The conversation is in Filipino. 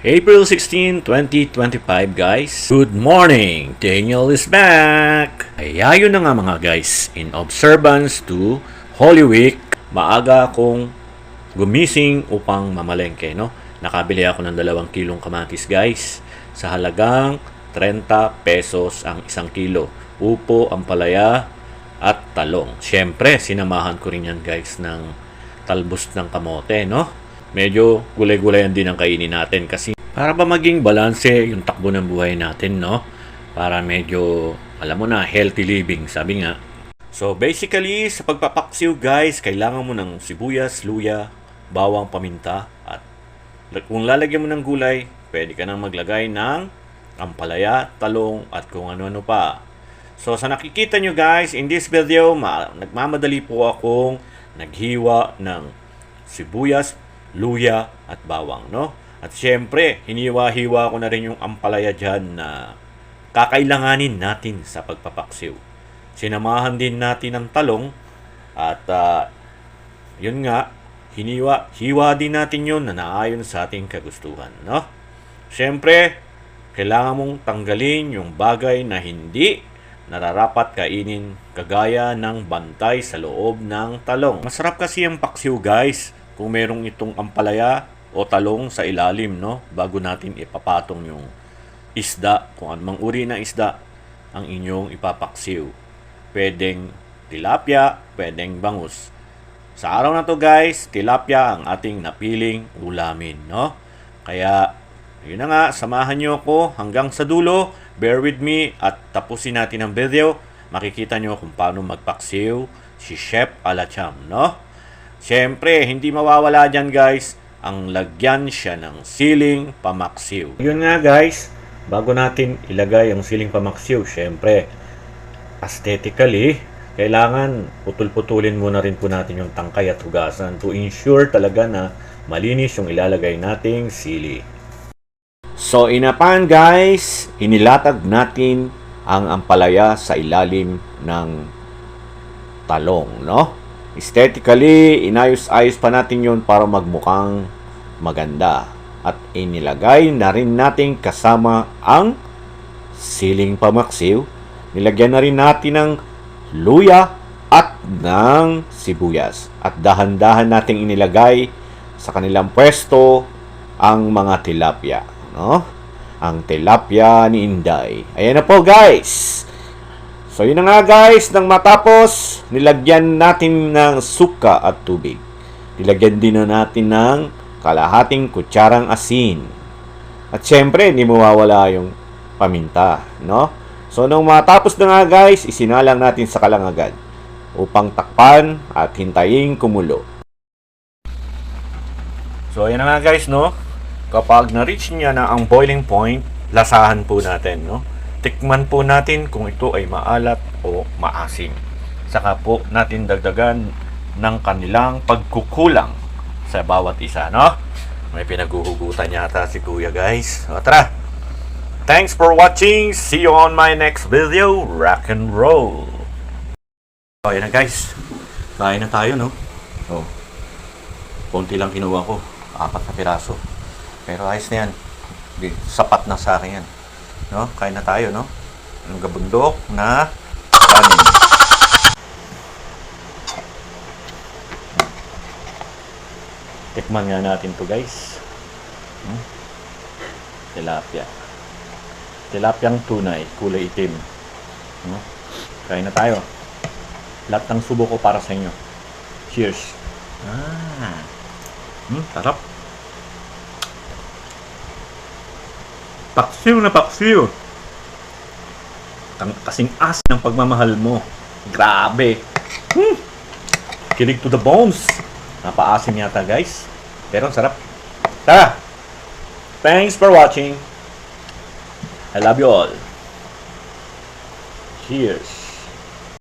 April 16, 2025 guys. Good morning! Daniel is back! Ay, ayun na nga mga guys. In observance to Holy Week, maaga akong gumising upang mamalengke, no? Nakabili ako ng 2 kilong kamatis guys. Sa halagang 30 pesos ang 1 kilo. Upo, ampalaya, at talong. Siyempre, sinamahan ko rin yan guys ng talbos ng kamote, no? Medyo gulay-gulayan din ang kainin natin kasi para ba maging balanse yung takbo ng buhay natin, no? Para medyo, alam mo na, healthy living, sabi nga. So, basically, sa pagpapaksiw, guys, kailangan mo ng sibuyas, luya, bawang, paminta, at kung lalagyan mo ng gulay, pwede ka nang maglagay ng ampalaya, talong, at kung ano-ano pa. So, sa nakikita nyo, guys, in this video, nagmamadali po akong naghiwa ng sibuyas, luya, at bawang, no? At syempre, hiniwa-hiwa ko na rin yung ampalaya dyan na kakailanganin natin sa pagpapaksiw. Sinamahan din natin ng talong at yun nga, hiwa din natin yun na naayon sa ating kagustuhan, no? Syempre, kailangan mong tanggalin yung bagay na hindi nararapat kainin kagaya ng bantay sa loob ng talong. Masarap kasi ang paksiw guys kung merong itong ampalaya o talong sa ilalim, no? Bago natin ipapatong yung isda, kung anumang uri ng isda ang inyong ipapaksiw. Pwedeng tilapia, pwedeng bangus. Sa araw na to guys, tilapia ang ating napiling ulamin, no? Kaya, yun na nga, samahan nyo ako hanggang sa dulo. Bear with me at tapusin natin ang video. Makikita nyo kung paano magpaksiw si Chef Alacham, no? Siyempre, hindi mawawala dyan guys, ang lagyan siya ng siling pamaksiw. Yun nga guys, bago natin ilagay ang siling pamaksiw, syempre, aesthetically, kailangan putul-putulin muna rin po natin yung tangkay at hugasan to ensure talaga na malinis yung ilalagay nating sili. So, inapan guys, inilatag natin ang ampalaya sa ilalim ng talong, no? Aesthetically, inayos-ayos pa natin yun para magmukhang maganda. At inilagay na rin natin kasama ang siling pamaksiw. Nilagyan na rin natin ng luya at ng sibuyas. At dahan-dahan nating inilagay sa kanilang pwesto ang mga tilapia, no? Ang tilapia ni Inday. Ayan na po guys. So yun na nga guys, nang matapos, nilagyan natin ng suka at tubig. Nilagyan din na natin ng kalahating kutsarang asin. At syempre, hindi mawawala yung paminta, no? So nung matapos na nga guys, isinalang natin sa kalangagan upang takpan at hintayin kumulo. So ayan na nga guys, no? Kapag na-reach niya na ang boiling point, lasahan po natin, no? Tikman po natin kung ito ay maalat o maasim. Saka po natin dagdagan ng kanilang pagkukulang sa bawat isa, no? May pinaguhugutan yata si Kuya guys. O tara! Thanks for watching! See you on my next video! Rock and roll! O yan na guys. Kain na tayo, no? O. Konti lang kinuha ko. 4 na piraso. Pero ayos na yan. Sapat na sa akin yan. No? Kain na tayo, no? Ang gabundok na kanin. Tikman nga natin to guys. Tilapia. Tilapiang tunay, kulay itim. No? Kain na tayo. Lahat ng subo ko para sa inyo. Cheers. Sarap. Paksiw na paksiw. Kasing asin ng pagmamahal mo. Grabe. Kilig to the bones. Napaasim yata guys. Pero sarap. Tara. Thanks for watching. I love you all. Cheers.